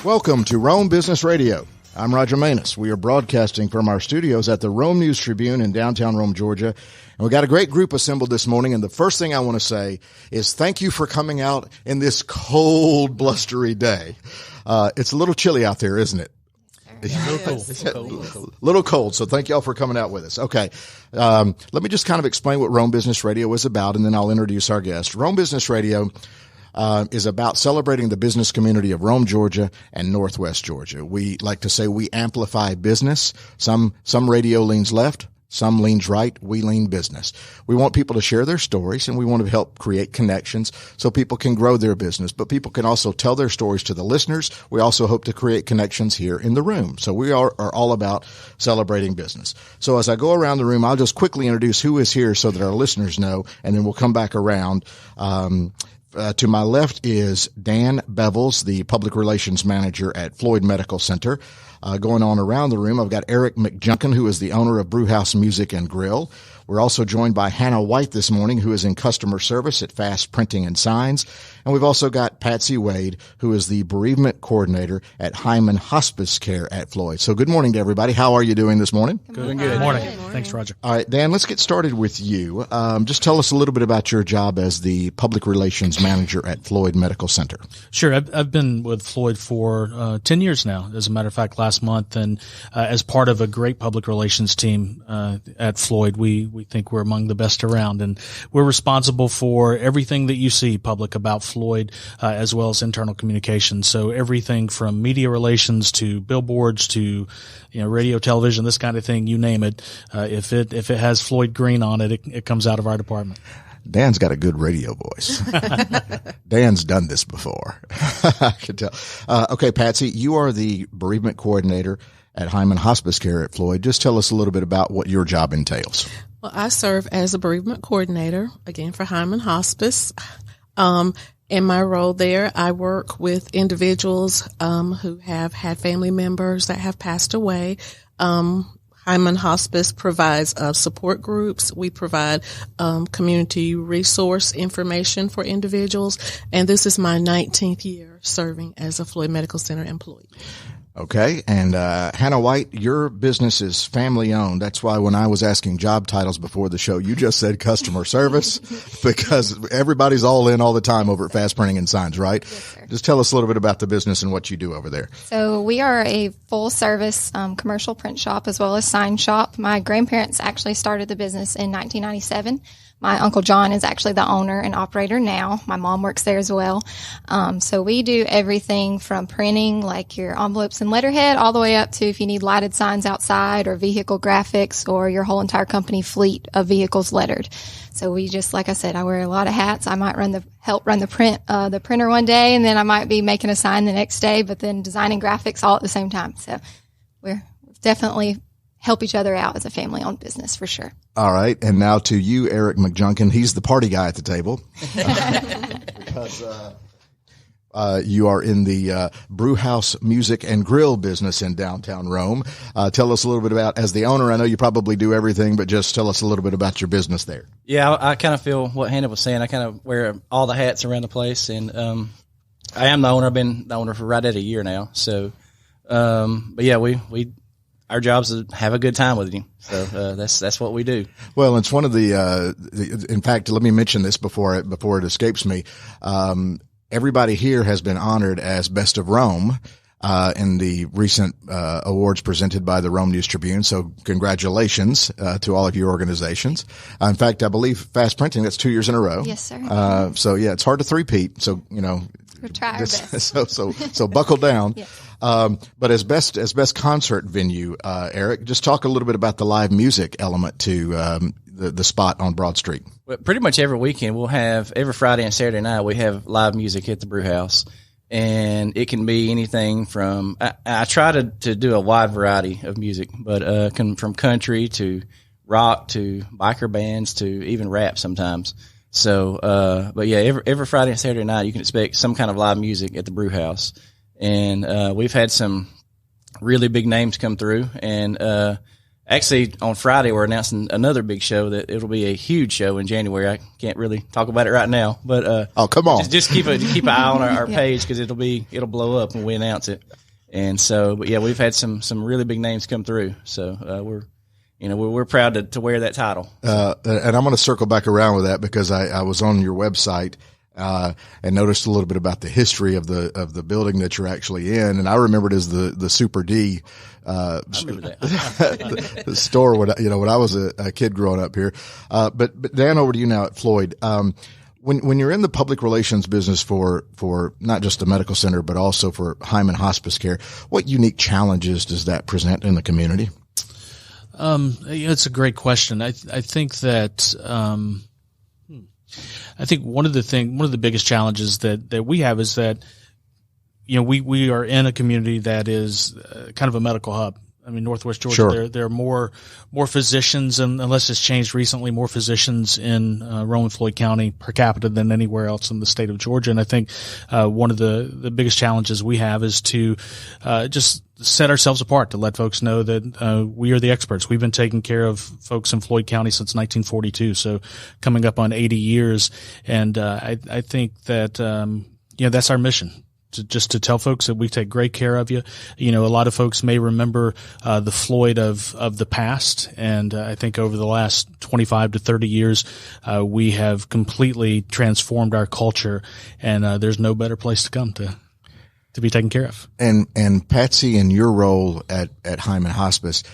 Welcome to Rome Business Radio. I'm Roger Manus. We are broadcasting from our studios at the Rome News Tribune in downtown Rome, Georgia. And we got a great group assembled this morning. And the first thing I want to say is thank you for coming out in this cold, blustery day. It's a little chilly out there, isn't it? Little cold. So thank y'all for coming out with us. Okay. Let me just kind of explain what Rome Business Radio is about, and then I'll introduce our guest. Rome Business Radio is about celebrating the business community of Rome, Georgia, and Northwest Georgia. We like to say we amplify business. Some radio leans left, some leans right. We lean business. We want people to share their stories, and we want to help create connections so people can grow their business. But people can also tell their stories to the listeners. We also hope to create connections here in the room. So we are all about celebrating business. So as I go around the room, I'll just quickly introduce who is here so that our listeners know, and then we'll come back around. To my left is Dan Bevels, the Public Relations Manager at Floyd Medical Center. Going on around the room, I've got Erik Mcjunkin, who is the owner of Brewhouse Music and Grill. We're also joined by Hannah White this morning, who is in customer service at Fast Printing and Signs. And we've also got Patsy Wade, who is the Bereavement Coordinator at Heyman Hospice Care at Floyd. So good morning to everybody. How are you doing this morning? Good. Good morning. Thanks, Roger. All right, Dan, let's get started with you. Just tell us a little bit about your job as the Public Relations Manager at Floyd Medical Center. Sure. I've been with Floyd for 10 years now, as a matter of fact, last month. And as part of a great public relations team at Floyd, we think we're among the best around. And we're responsible for everything that you see public about Floyd, as well as internal communications. So everything from media relations to billboards to, radio, television, this kind of thing, you name it. If it has Floyd green on it, it comes out of our department. Dan's got a good radio voice. Dan's done this before. I can tell. Okay, Patsy, you are the Bereavement Coordinator at Heyman Hospice Care at Floyd. Just tell us a little bit about what your job entails. Well, I serve as a bereavement coordinator, again, for Heyman Hospice. In my role there, I work with individuals who have had family members that have passed away. Heyman Hospice provides support groups. We provide community resource information for individuals. And this is my 19th year serving as a Floyd Medical Center employee. Okay. And Hannah White, your business is family owned. That's why when I was asking job titles before the show, you just said customer service because everybody's all in all the time over at Fast Printing and Signs, right? Yes, sir. Just tell us a little bit about the business and what you do over there. So we are a full service commercial print shop as well as sign shop. My grandparents actually started the business in 1997. My Uncle John is actually the owner and operator now. My mom works there as well. So we do everything from printing, like your envelopes and letterhead, all the way up to if you need lighted signs outside or vehicle graphics or your whole entire company fleet of vehicles lettered. So we just, like I said, I wear a lot of hats. I might help run the printer one day, and then I might be making a sign the next day, but then designing graphics all at the same time. So we're definitely help each other out as a family-owned business for sure. All right. And now to you, Erik Mcjunkin. He's the party guy at the table because you are in the Brewhouse Music and Grill business in downtown Rome. Tell us a little bit about, as the owner, I know you probably do everything, but just tell us a little bit about your business there. Yeah, I kind of feel what Hannah was saying. I kind of wear all the hats around the place, and I am the owner. I've been the owner for right at a year now. So, but yeah, our job's to have a good time with you. So that's what we do. Well, it's one of the in fact, let me mention this before it escapes me. Everybody here has been honored as Best of Rome in the recent awards presented by the Rome News Tribune. So congratulations to all of your organizations. In fact, I believe Fast Printing, that's 2 years in a row. Yes, sir. So yeah, it's hard to three-peat. So, we'll try our best. So buckle down. Yes. But as best concert venue, Erik, just talk a little bit about the live music element to the spot on Broad Street. Well, pretty much every weekend we'll have, every Friday and Saturday night we have live music at the Brewhouse, and it can be anything from I try to do a wide variety of music, but from country to rock to biker bands to even rap sometimes. So, but yeah, every Friday and Saturday night you can expect some kind of live music at the Brewhouse. And we've had some really big names come through, and Actually, on Friday, we're announcing another big show that it'll be a huge show in January. I can't really talk about it right now, but oh, come on, just keep an eye on our page because it'll blow up when we announce it. And so, but yeah, we've had some really big names come through. So we're proud to wear that title. And I'm going to circle back around with that because I was on your website. And noticed a little bit about the history of the building that you're actually in, and I remember it as the Super D the store when I was a kid growing up here. But Dan, over to you now at Floyd. When you're in the public relations business for not just the medical center but also for Heyman Hospice Care, what unique challenges does that present in the community? It's a great question. I think that. I think one of the biggest challenges that we have is that, we are in a community that is kind of a medical hub. I mean, Northwest Georgia, sure. There are more physicians, and unless it's changed recently, more physicians in Rome and Floyd County per capita than anywhere else in the state of Georgia. And I think one of the biggest challenges we have is to just set ourselves apart, to let folks know that we are the experts. We've been taking care of folks in Floyd County since 1942, so coming up on 80 years. And I think that that's our mission. Just to tell folks that we take great care of you. A lot of folks may remember the Floyd of the past, and I think over the last 25 to 30 years, we have completely transformed our culture, and there's no better place to come to be taken care of. And Patsy, in your role at Heyman Hospice,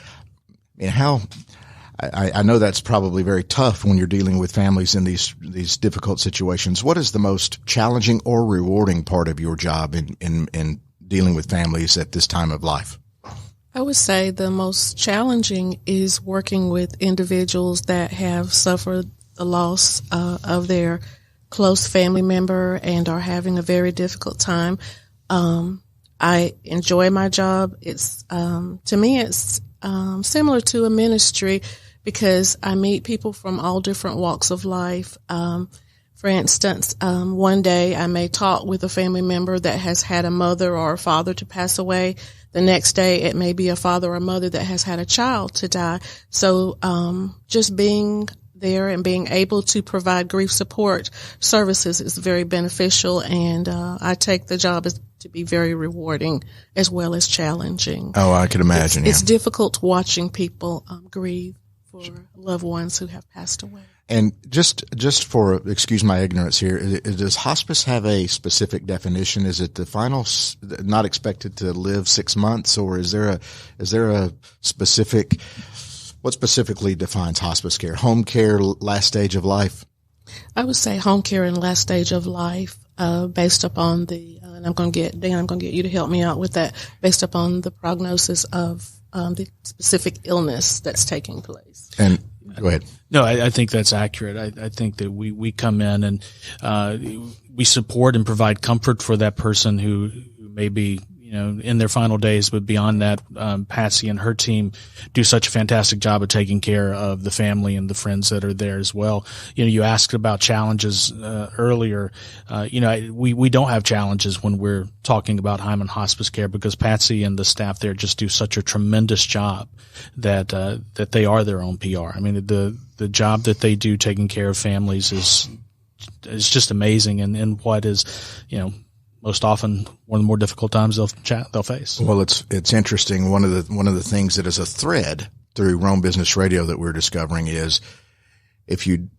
I know that's probably very tough when you're dealing with families in these difficult situations. What is the most challenging or rewarding part of your job in dealing with families at this time of life? I would say the most challenging is working with individuals that have suffered the loss of their close family member and are having a very difficult time. I enjoy my job. It's to me, it's similar to a ministry, because I meet people from all different walks of life. For instance, one day I may talk with a family member that has had a mother or a father to pass away. The next day it may be a father or a mother that has had a child to die. So just being there and being able to provide grief support services is very beneficial, and I take the job to be very rewarding as well as challenging. Oh, I can imagine. It's difficult watching people grieve for loved ones who have passed away. And just for, excuse my ignorance here, does hospice have a specific definition? Is it the final, not expected to live 6 months, or is there a specific, what specifically defines hospice care? Home care, last stage of life? I would say home care and last stage of life, based upon and I'm going to get you to help me out with that, based upon the prognosis of the specific illness that's taking place. And go ahead. No, I think that's accurate. I think that we come in and we support and provide comfort for that person who may be in their final days, but beyond that, Patsy and her team do such a fantastic job of taking care of the family and the friends that are there as well. You asked about challenges earlier. We don't have challenges when we're talking about Heyman Hospice Care, because Patsy and the staff there just do such a tremendous job that they are their own PR. I mean, the job that they do taking care of families is just amazing, and what is, most often one of the more difficult times they'll face. Well, it's interesting. One of the things that is a thread through Rome Business Radio that we're discovering is, if you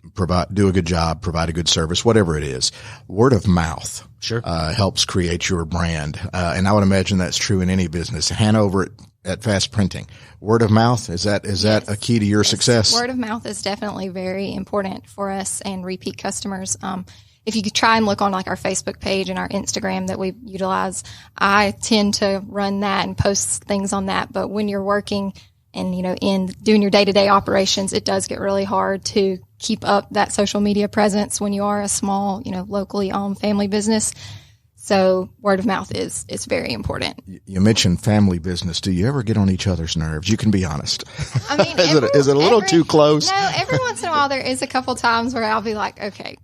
do a good job, provide a good service, whatever it is, word of mouth sure helps create your brand. And I would imagine that's true in any business. Hanover at Fast Printing, word of mouth, is that a key to your success? Word of mouth is definitely very important for us and repeat customers. If you could try and look on like our Facebook page and our Instagram that we utilize, I tend to run that and post things on that. But when you're working and, in doing your day-to-day operations, it does get really hard to keep up that social media presence when you are a small, locally owned family business. So word of mouth is very important. You mentioned family business. Do you ever get on each other's nerves? You can be honest. I mean, is it a little too close? No, every once in a while there is a couple times where I'll be like, okay,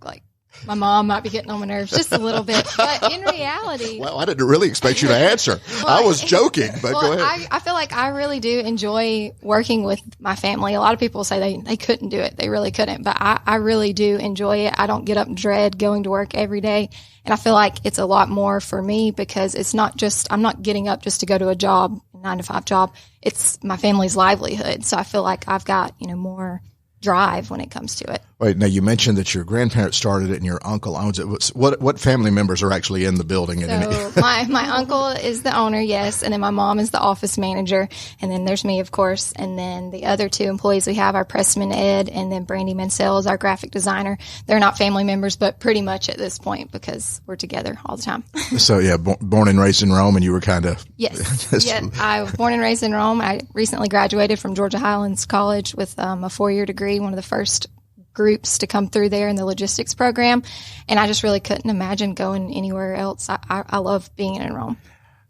My mom might be getting on my nerves just a little bit, but in reality, Well, I didn't really expect you to answer. I was joking, but go ahead. I feel like I really do enjoy working with my family. A lot of people say they couldn't do it. They really couldn't, but I really do enjoy it. I don't get up and dread going to work every day. And I feel like it's a lot more for me because it's not just, I'm not getting up just to go to a job, 9-to-5 job. It's my family's livelihood. So I feel like I've got, more drive when it comes to it. Wait, now you mentioned that your grandparents started it and your uncle owns it. What family members are actually in the building? So my uncle is the owner, yes, and then my mom is the office manager, and then there's me, of course, and then the other two employees we have are Pressman Ed and then Brandy Mansell is our graphic designer. They're not family members, but pretty much at this point because we're together all the time. So yeah, born and raised in Rome, and you were kind of yes. I was born and raised in Rome. I recently graduated from Georgia Highlands College with a 4-year degree, one of the first groups to come through there in the logistics program. And I just really couldn't imagine going anywhere else. I love being in Rome,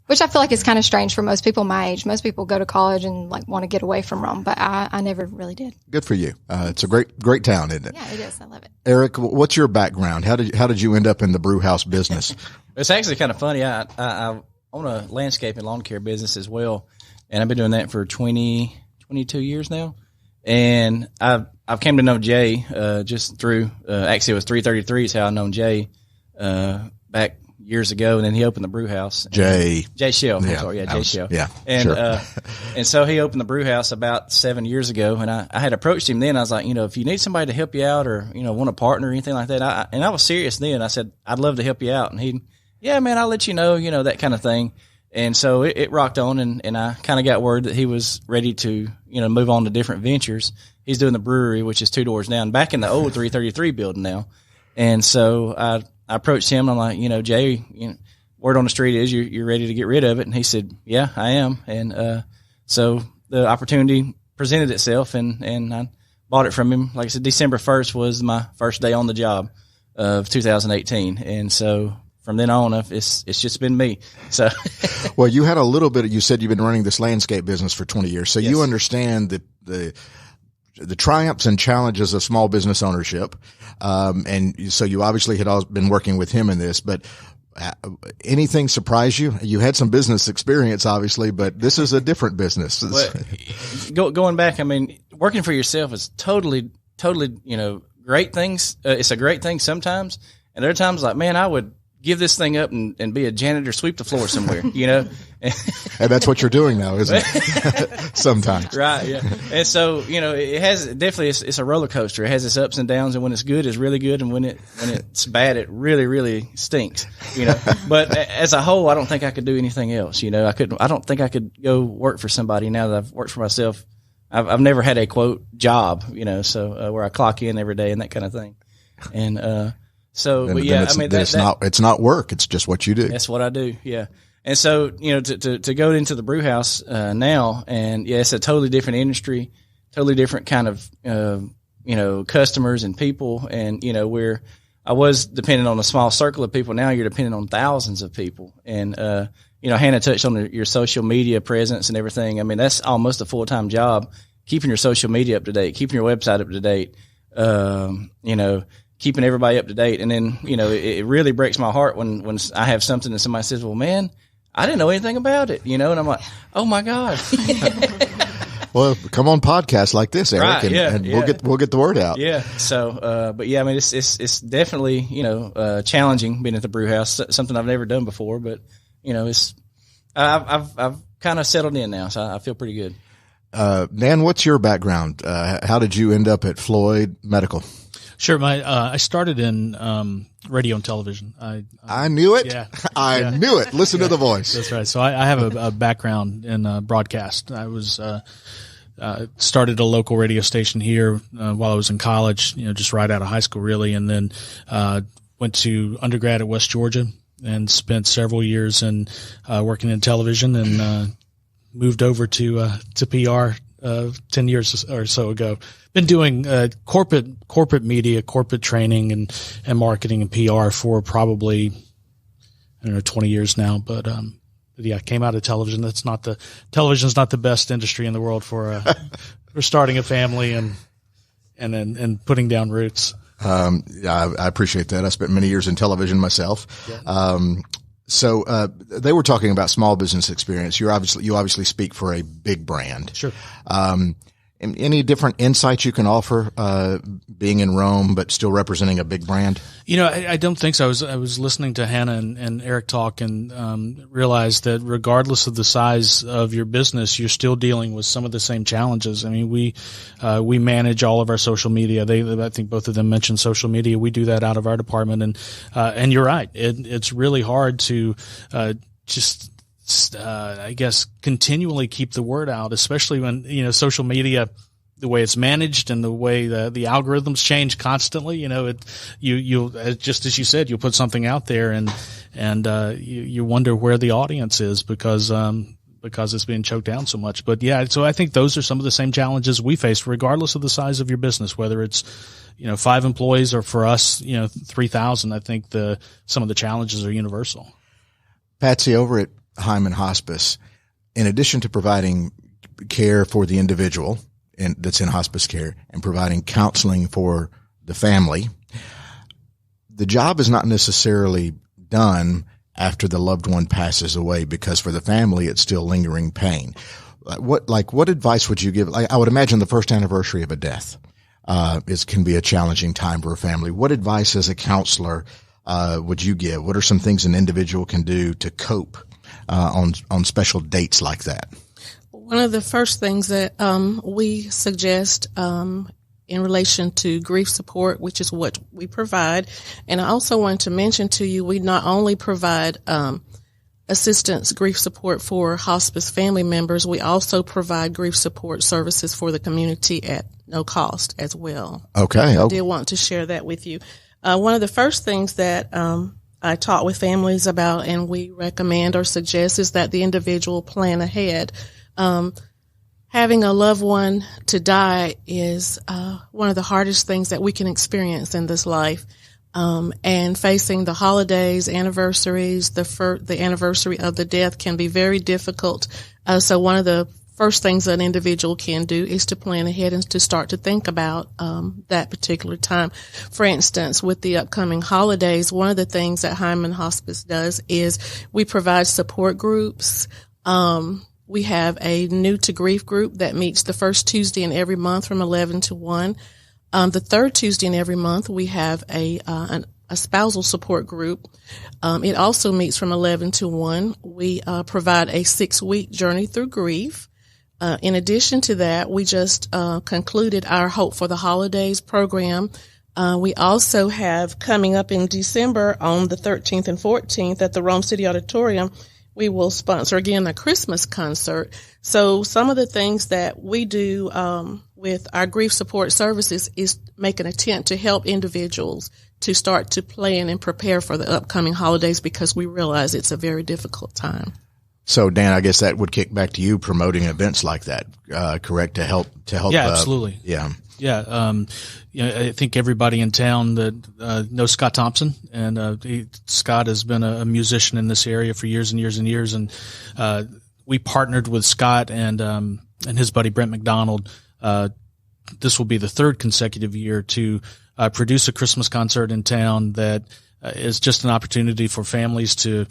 which I feel like is kind of strange for most people my age. Most people go to college and want to get away from Rome, but I never really did. Good for you. It's a great town, isn't it? Yeah, it is. I love it. Erik, what's your background? How did you end up in the Brewhouse business? It's actually kind of funny. I own a landscape and lawn care business as well. And I've been doing that for 22 years now. And I've came to know Jay just through actually it was 333 is how I known Jay back years ago, and then he opened the Brewhouse. Jay Shell. Yeah, sorry, Jay Shell. Yeah, and sure. And so he opened the Brewhouse about 7 years ago, and I had approached him then. I was like, if you need somebody to help you out or want a partner or anything like that, and I was serious then. I said I'd love to help you out, and he, yeah, man, I'll let you know, that kind of thing. And so it rocked on, and I kind of got word that he was ready to, move on to different ventures. He's doing the brewery, which is 2 doors down, back in the old 333 building now. And so I approached him. I'm like, Jay, word on the street is you're ready to get rid of it. And he said, yeah, I am. And so the opportunity presented itself, and I bought it from him. Like I said, December 1st was my first day on the job of 2018. And so from then on, it's just been me. So, well, you had a little bit. You said you've been running this landscape business for 20 years, so yes. You understand the triumphs and challenges of small business ownership, and so you obviously had been working with him in this. But anything surprise you? You had some business experience, obviously, but this is a different business. Well, going back, I mean, working for yourself is totally, great things. It's a great thing sometimes, and there are times like, man, I would give this thing up and be a janitor, sweep the floor somewhere, And that's what you're doing now, isn't it? Sometimes. Right, yeah. And so, it has definitely, it's a roller coaster. It has its ups and downs, and when it's good, it's really good, and when it's bad, it really, really stinks, But as a whole, I don't think I could do anything else, I don't think I could go work for somebody now that I've worked for myself. I've never had a quote job, so where I clock in every day and that kind of thing. And, but yeah, it's not work. It's just what you do. That's what I do. Yeah. And so, to go into the Brewhouse, now, and yeah, it's a totally different industry, totally different kind of, customers and people. And, where I was dependent on a small circle of people. Now you're dependent on thousands of people. And, Hannah touched on your social media presence and everything. I mean, that's almost a full-time job, keeping your social media up to date, keeping your website up to date, keeping everybody up to date. And then, it really breaks my heart when I have something and somebody says, well, man, I didn't know anything about it, and I'm like, oh my God. Well, come on podcasts like this, Erik, right, and we'll get the word out. Yeah. So, but yeah, I mean, it's definitely, challenging being at the Brewhouse, something I've never done before, but I've kind of settled in now. So I feel pretty good. Dan, what's your background? How did you end up at Floyd Medical? Sure. I started in radio and television. I knew it. Yeah. I knew it. Listen to the voice. That's right. So I have a background in broadcast. I was started a local radio station here while I was in college, just right out of high school, really, and then went to undergrad at West Georgia and spent several years in working in television, and moved over to PR 10 years or so ago. Been doing corporate media, corporate training and marketing and PR for probably 20 years now. But yeah, came out of television. Television's not the best industry in the world for for starting a family and putting down roots. I appreciate that. I spent many years in television myself. So they were talking about small business experience. You obviously speak for a big brand. Sure. Any different insights you can offer, being in Rome, but still representing a big brand? I don't think so. I was listening to Hannah and Erik talk and realized that regardless of the size of your business, you're still dealing with some of the same challenges. I mean, we manage all of our social media. I think both of them mentioned social media. We do that out of our department, and you're right. It's really hard to I guess continually keep the word out, especially when, social media, the way it's managed and the way the algorithms change constantly. You'll just as you said, you'll put something out there and you wonder where the audience is because it's being choked down so much. But yeah, so I think those are some of the same challenges we face, regardless of the size of your business, whether it's 5 employees or for us 3,000. I think some of the challenges are universal. Patsy, over at Heyman Hospice, in addition to providing care for the individual that's in hospice care and providing counseling for the family, the job is not necessarily done after the loved one passes away, because for the family, it's still lingering pain. What advice would you give? I would imagine the first anniversary of a death can be a challenging time for a family. What advice as a counselor would you give? What are some things an individual can do to cope on special dates like that? One of the first things that we suggest in relation to grief support, which is what we provide, and I also want to mention to you, we not only provide assistance grief support for hospice family members, we also provide grief support services for the community at no cost as well. Okay. I did want to share that with you. One of the first things that I talk with families about and we recommend or suggest is that the individual plan ahead. Having a loved one to die is one of the hardest things that we can experience in this life. And facing the holidays, anniversaries, the anniversary of the death can be very difficult. So one of the first things an individual can do is to plan ahead and to start to think about that particular time. For instance, with the upcoming holidays, one of the things that Heyman Hospice does is we provide support groups. We have a new to grief group that meets the first Tuesday in every month from 11 to 1. The third Tuesday in every month, we have a spousal support group. It also meets from 11 to 1. We provide a 6-week journey through grief. In addition to that, we just concluded our Hope for the Holidays program. We also have coming up in December on the 13th and 14th at the Rome City Auditorium, we will sponsor again a Christmas concert. So some of the things that we do with our grief support services is make an attempt to help individuals to start to plan and prepare for the upcoming holidays, because we realize it's a very difficult time. So, Dan, I guess that would kick back to you promoting events like that, correct? To help. Yeah, absolutely. Yeah. I think everybody in town that knows Scott Thompson, and Scott has been a musician in this area for years and years and years. And we partnered with Scott and his buddy Brent McDonald. This will be the third consecutive year to produce a Christmas concert in town that is just an opportunity for families to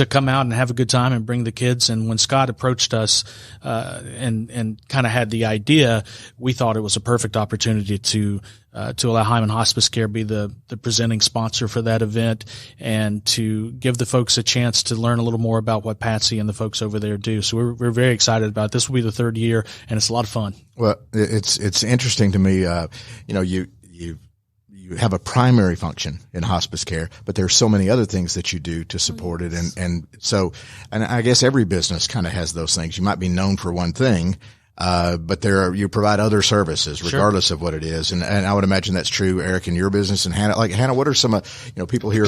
come out and have a good time and bring the kids. And when Scott approached us, and kind of had the idea, we thought it was a perfect opportunity to allow Heyman Hospice Care be the presenting sponsor for that event and to give the folks a chance to learn a little more about what Patsy and the folks over there do. So we're very excited about it. This will be the third year, and it's a lot of fun. Well, it's interesting to me, you have a primary function in hospice care, but there's so many other things that you do to support it. And I guess every business kind of has those things. You might be known for one thing, but you provide other services regardless Sure. of what it is. And I would imagine that's true, Erik, in your business. And Hannah, what are some, people hear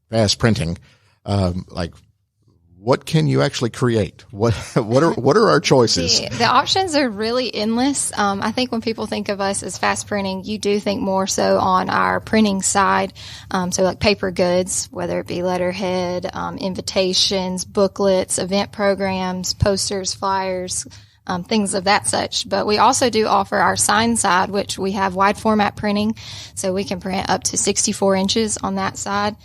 fast printing, what can you actually create? What are our choices? The options are really endless. I think when people think of us as fast printing, you do think more so on our printing side. So like paper goods, whether it be letterhead, invitations, booklets, event programs, posters, flyers, things of that such. But we also do offer our sign side, which we have wide format printing, so we can print up to 64 inches on that side.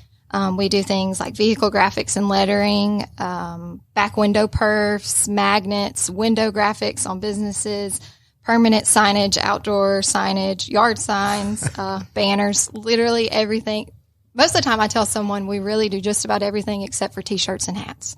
We do things like vehicle graphics and lettering, back window perfs, magnets, window graphics on businesses, permanent signage, outdoor signage, yard signs, banners, literally everything. Most of the time I tell someone we really do just about everything except for T-shirts and hats.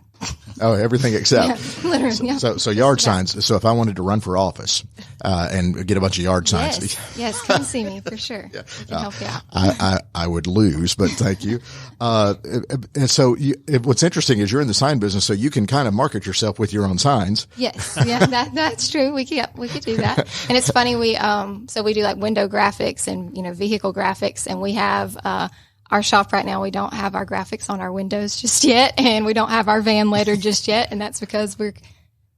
Oh, everything except. Yeah, literally, yeah. So yard signs. So if I wanted to run for office and get a bunch of yard signs. Yes, come see me for sure. Yeah. We can help you out. I would lose, but thank you. And so what's interesting is you're in the sign business, so you can kind of market yourself with your own signs. Yes, yeah, that's true. We could do that. And it's funny, we do like window graphics and vehicle graphics, and we have our shop right now, we don't have our graphics on our windows just yet, and we don't have our van letter just yet, and that's because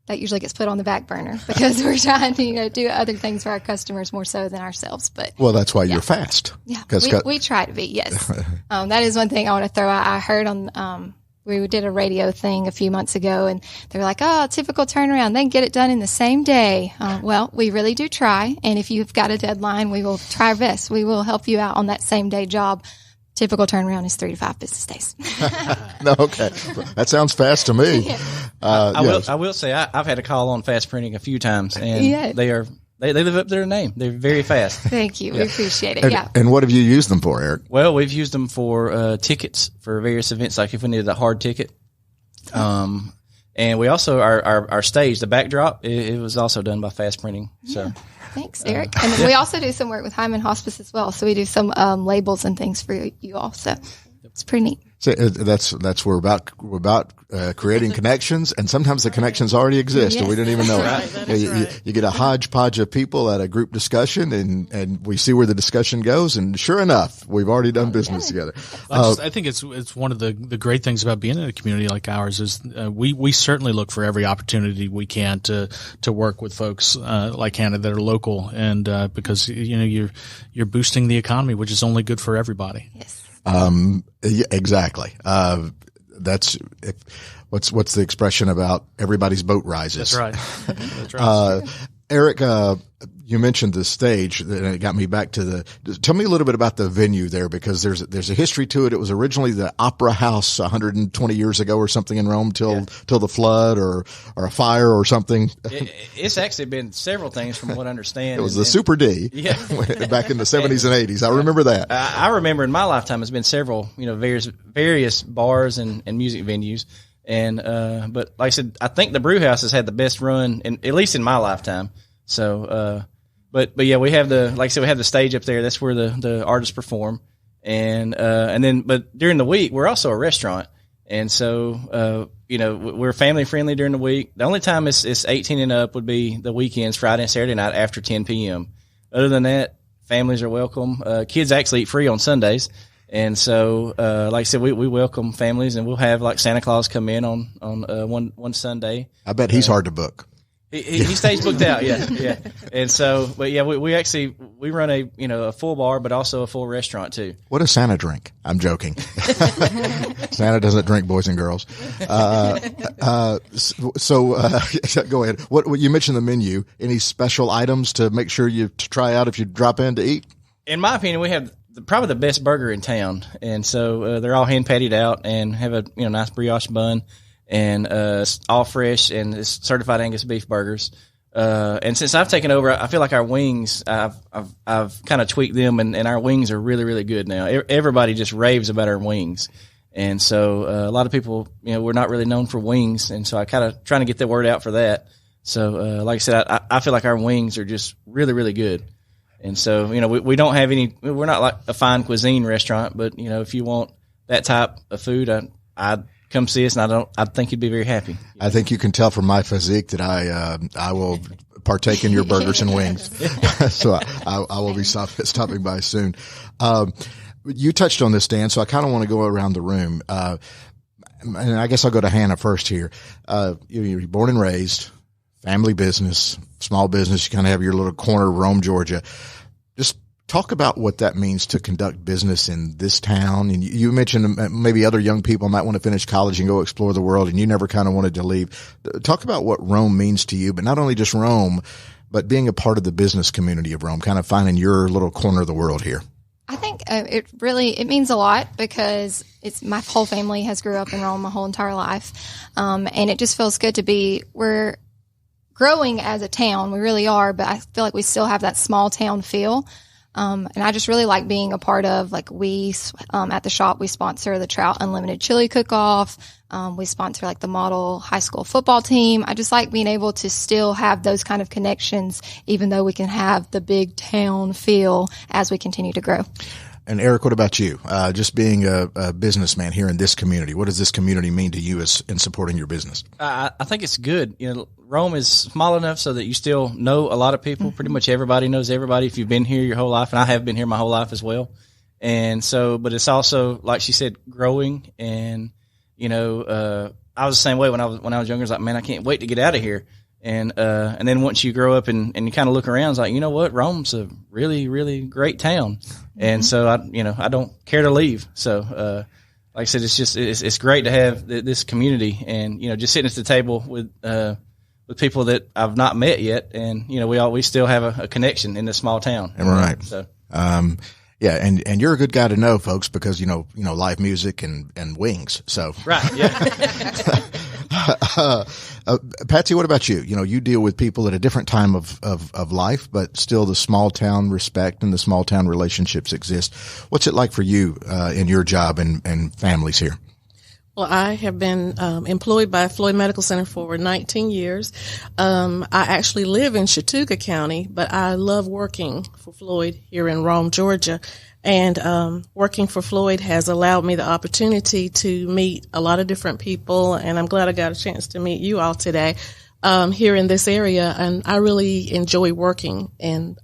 that usually gets put on the back burner because we're trying to do other things for our customers more so than ourselves. But that's why you're fast. Yeah, we try to be. Yes, that is one thing I want to throw out. I heard on we did a radio thing a few months ago, and they're like, "Oh, typical turnaround. They can get it done in the same day." Well, we really do try, and if you've got a deadline, we will try our best. We will help you out on that same day job. Typical turnaround is 3 to 5 business days. No, okay. That sounds fast to me. Yeah. I will say I've had a call on fast printing a few times, and they live up to their name. They're very fast. Thank you. We appreciate it. And what have you used them for, Eric? Well, we've used them for tickets for various events, like if we needed a hard ticket. And we also, our stage, the backdrop, it was also done by fast printing. So. Thanks, Eric. And then we also do some work with Heyman Hospice as well. So we do some labels and things for you all. So it's pretty neat. So that's we're about creating connections, and sometimes the connections already exist, and we didn't even know it. You get a hodgepodge of people at a group discussion, and we see where the discussion goes, and sure enough, we've already done business together. I think it's one of the great things about being in a community like ours is we certainly look for every opportunity we can to work with folks like Hannah that are local, and because you're boosting the economy, which is only good for everybody. Yes. Yeah, exactly. What's the expression about everybody's boat rises? That's right. That's right. Eric, you mentioned the stage, and it got me back to tell me a little bit about the venue there, because there's a history to it. It was originally the Opera House 120 years ago or something in Rome till the flood or a fire or something. It's actually been several things from what I understand. It was the Super D back in the 70s and 80s. I remember that. I remember in my lifetime it's been several, various bars and music venues. And, but like I said, I think the Brewhouse has had the best run, at least in my lifetime. So, but yeah, we have we have the stage up there. That's where the artists perform. But during the week, we're also a restaurant. And so, we're family friendly during the week. The only time it's 18 and up would be the weekends, Friday and Saturday night after 10 p.m. Other than that, families are welcome. Kids actually eat free on Sundays. And so, like I said, we welcome families, and we'll have like Santa Claus come in on one Sunday. I bet he's hard to book. He stays booked out, yeah. And so, but yeah, we run a full bar, but also a full restaurant too. What does Santa drink? I'm joking. Santa doesn't drink, boys and girls. So go ahead. What you mentioned the menu? Any special items to make sure you try out if you drop in to eat? In my opinion, we have probably the best burger in town, and so they're all hand patted out and have a nice brioche bun. And all fresh, and it's certified Angus beef burgers. And since I've taken over, I feel like our wings, I've kind of tweaked them, and our wings are really, really good now. Everybody just raves about our wings. And so a lot of people, we're not really known for wings, and so I kind of trying to get the word out for that. So like I said, I feel like our wings are just really, really good. And so, we don't have we're not like a fine cuisine restaurant, but, if you want that type of food, I'd come see us, and I think you'd be very happy. I think you can tell from my physique that I will partake in your burgers and wings. So I will be stopping by soon. You touched on this, Dan, so I kind of want to go around the room. And I guess I'll go to Hannah first here. You're born and raised, family business, small business. You kind of have your little corner of Rome, Georgia. Just Talk about what that means to conduct business in this town. And you mentioned maybe other young people might want to finish college and go explore the world, and you never kind of wanted to leave. Talk about what Rome means to you, but not only just Rome, but being a part of the business community of Rome, kind of finding your little corner of the world here. I think it means a lot because my whole family has grew up in Rome my whole entire life. And it just feels good we're growing as a town. We really are, but I feel like we still have that small town feel. And I just really like being a part of, like, at the shop, we sponsor the Trout Unlimited Chili Cook-Off. We sponsor, like, the model high school football team. I just like being able to still have those kind of connections, even though we can have the big town feel as we continue to grow. And Erik, what about you? Just being a businessman here in this community, what does this community mean to you in supporting your business? I think it's good. Rome is small enough so that you still know a lot of people. Pretty much everybody knows everybody if you've been here your whole life, and I have been here my whole life as well. And so, but it's also, like she said, growing. And I was the same way when I was younger. I was like, man, I can't wait to get out of here. And then once you grow up and you kind of look around, it's like, you know what, Rome's a really, really great town. And so I don't care to leave. So, like I said, it's great to have this community, and, just sitting at the table with people that I've not met yet. And, we still have a connection in this small town. Right. So, yeah. And you're a good guy to know, folks, because, live music and wings. So, right. Yeah. Patsy, what about you? You deal with people at a different time of life, but still the small town respect and the small town relationships exist. What's it like for you in your job and families here? Well, I have been employed by Floyd Medical Center for 19 years. I actually live in Chattooga County, but I love working for Floyd here in Rome, Georgia. And working for Floyd has allowed me the opportunity to meet a lot of different people, and I'm glad I got a chance to meet you all today here in this area. And I really enjoy working in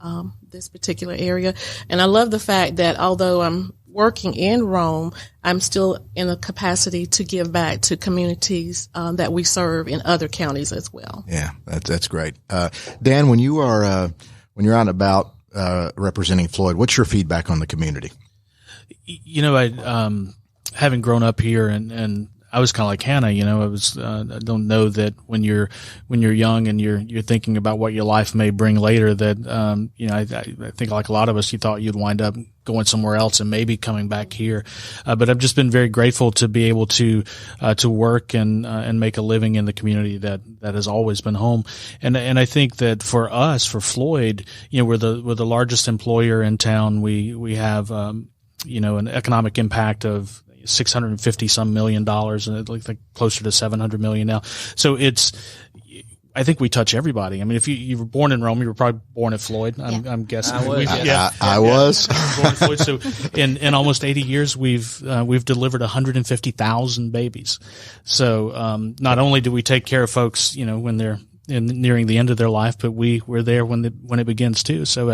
this particular area. And I love the fact that although I'm working in Rome, I'm still in a capacity to give back to communities that we serve in other counties as well. Yeah, that's great. Dan, when you're out and about representing Floyd, what's your feedback on the community? I having grown up here and I was kind of like Hannah, I don't know that when you're young and you're thinking about what your life may bring later, that, I think like a lot of us, you thought you'd wind up going somewhere else and maybe coming back here. But I've just been very grateful to be able to work and make a living in the community that has always been home. And I think that for us, for Floyd, we're the largest employer in town. We have, an economic impact of $650 some million, and I think closer to 700 million now. So I think we touch everybody. I mean, if you were born in Rome, you were probably born at Floyd. I'm guessing. I was. I was. Born at Floyd. So in almost 80 years, we've delivered 150,000 babies. So not only do we take care of folks, when they're nearing the end of their life, but we're there when it begins too. So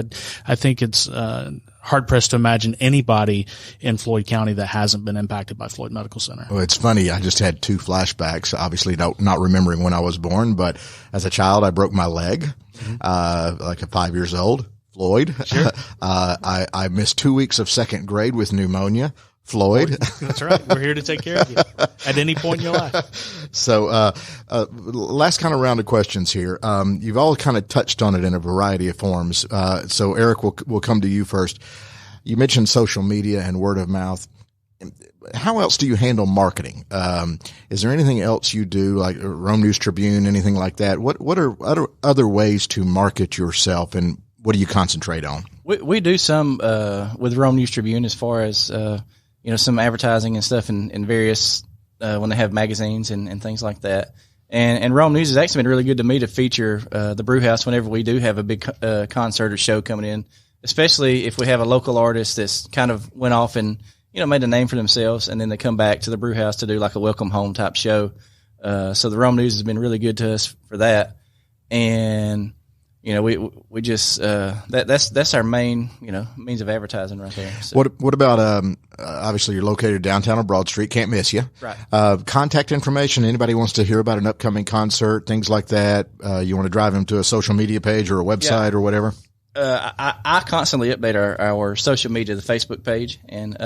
I think it's hard pressed to imagine anybody in Floyd County that hasn't been impacted by Floyd Medical Center. Well, it's funny. I just had two flashbacks, obviously not remembering when I was born, but as a child, I broke my leg, like at 5 years old. Floyd. Sure. I missed 2 weeks of second grade with pneumonia. Floyd. That's right. We're here to take care of you at any point in your life. So, last kind of round of questions here. You've all kind of touched on it in a variety of forms. So Erik, we'll come to you first. You mentioned social media and word of mouth. How else do you handle marketing? Is there anything else you do, like Rome News Tribune, anything like that? What are other ways to market yourself, and what do you concentrate on? We do some with Rome News Tribune as far as some advertising and stuff in various when they have magazines and things like that. And Rome News has actually been really good to me to feature the Brewhouse whenever we do have a big concert or show coming in, especially if we have a local artist that's kind of went off and made a name for themselves, and then they come back to the Brewhouse to do like a welcome home type show. So the Rome News has been really good to us for that. And we just that's our main means of advertising right there. So. What about obviously you're located downtown on Broad Street, can't miss you. Right. Contact information. Anybody wants to hear about an upcoming concert, things like that. You want to drive them to a social media page or a website or whatever. I constantly update our social media, the Facebook page, and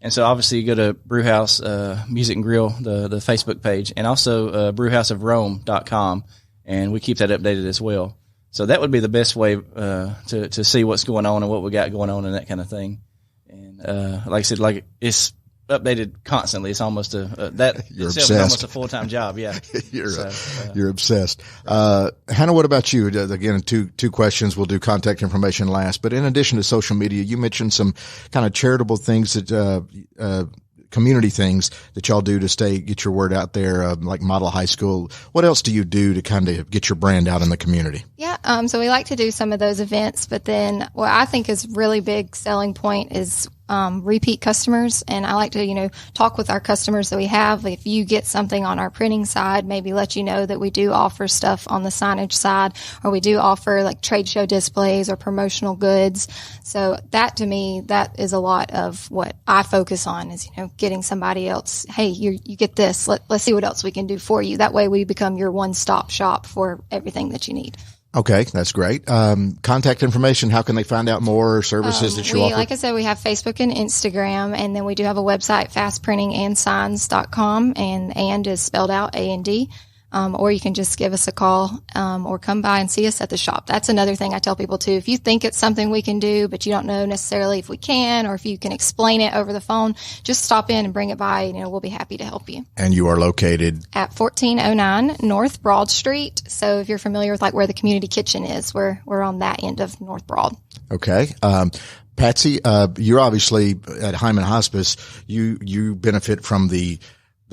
so obviously you go to Brewhouse Music and Grill, the Facebook page, and also brewhouseofrome.com, and we keep that updated as well. So that would be the best way to see what's going on and what we got going on and that kind of thing. And like I said, like it's updated constantly. It's almost that You're itself obsessed. is almost a full-time job. Yeah. You're obsessed. Hannah, what about you? Again, two questions. We'll do contact information last, but in addition to social media, you mentioned some kind of charitable things that, community things that y'all do to get your word out there, like Model High School. What else do you do to kind of get your brand out in the community? Yeah. So we like to do some of those events, but then what I think is really big selling point is repeat customers. And I like to, talk with our customers that we have. If you get something on our printing side, maybe let you know that we do offer stuff on the signage side, or we do offer like trade show displays or promotional goods. So that to me, that is a lot of what I focus on is, getting somebody else, hey, you get this. Let's see what else we can do for you. That way we become your one-stop shop for everything that you need. Okay, that's great. Contact information, how can they find out more services that you offer? Like I said, we have Facebook and Instagram, and then we do have a website, fastprintingandsigns.com, and is spelled out A-N-D. Or you can just give us a call or come by and see us at the shop. That's another thing I tell people too. If you think it's something we can do, but you don't know necessarily if we can or if you can explain it over the phone, just stop in and bring it by. We'll be happy to help you. And you are located? At 1409 North Broad Street. So if you're familiar with like where the community kitchen is, we're on that end of North Broad. Okay. Patsy, you're obviously at Heyman Hospice. You benefit from the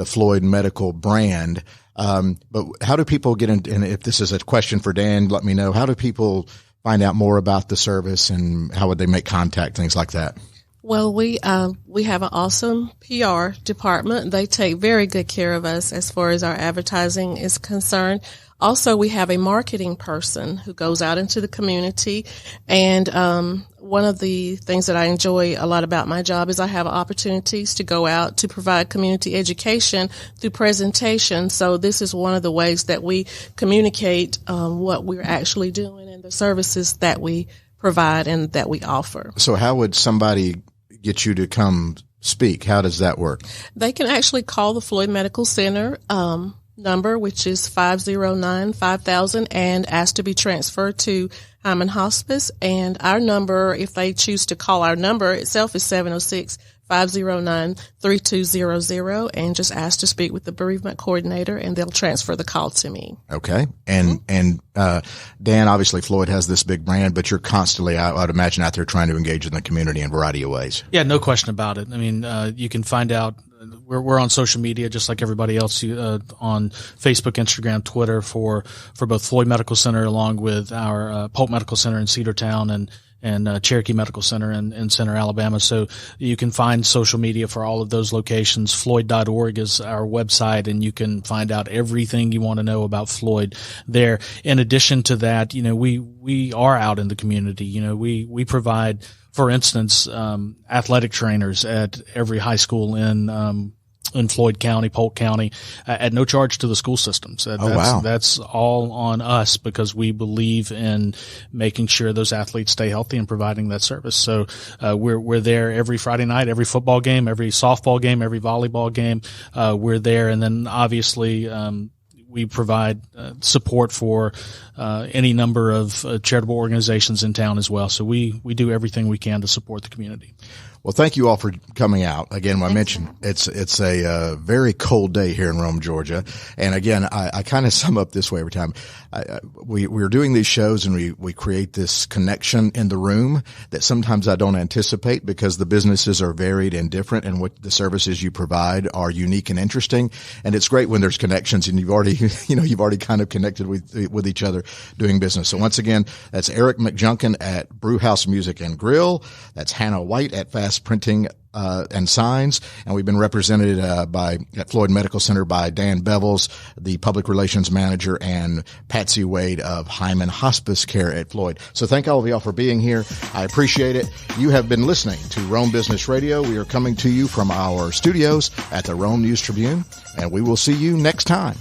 Floyd Medical brand. But how do people get in? And if this is a question for Dan, let me know. How do people find out more about the service and how would they make contact, things like that? Well, we have an awesome PR department. They take very good care of us as far as our advertising is concerned. Also, we have a marketing person who goes out into the community. And one of the things that I enjoy a lot about my job is I have opportunities to go out to provide community education through presentation. So this is one of the ways that we communicate what we're actually doing and the services that we provide and that we offer. So how would somebody get you to come speak? How does that work? They can actually call the Floyd Medical Center number, which is 509-5000, and ask to be transferred to Heyman Hospice. And our number, if they choose to call our number itself, is 706-509-3200, and just ask to speak with the Bereavement Coordinator, and they'll transfer the call to me. Okay. And Dan, obviously Floyd has this big brand, but you're constantly, I would imagine, out there trying to engage in the community in a variety of ways. Yeah, no question about it. I mean, you can find out. We're on social media just like everybody else on Facebook, Instagram, Twitter for both Floyd Medical Center along with our Polk Medical Center in Cedartown and Cherokee Medical Center in Center, Alabama. So you can find social media for all of those locations. Floyd.org is our website, and you can find out everything you want to know about Floyd there. In addition to that, we are out in the community. We provide, for instance, athletic trainers at every high school in Floyd County, Polk County, at no charge to the school systems. That's all on us because we believe in making sure those athletes stay healthy and providing that service. So, we're there every Friday night, every football game, every softball game, every volleyball game. We're there. And then obviously, we provide support for any number of charitable organizations in town as well. So we do everything we can to support the community. Well, thank you all for coming out. Again, I mentioned it's a very cold day here in Rome, Georgia. And again, I kind of sum up this way every time. We're doing these shows and we create this connection in the room that sometimes I don't anticipate because the businesses are varied and different and what the services you provide are unique and interesting. And it's great when there's connections and you've already kind of connected with each other doing business. So once again, that's Erik Mcjunkin at Brewhouse Music and Grill. That's Hannah White at Fast Printing and Signs, and we've been represented at Floyd Medical Center by Dan Bevels, the Public Relations Manager, and Patsy Wade of Heyman Hospice Care at Floyd. So thank all of y'all for being here. I appreciate it. You have been listening to Rome Business Radio. We are coming to you from our studios at the Rome News Tribune, and we will see you next time.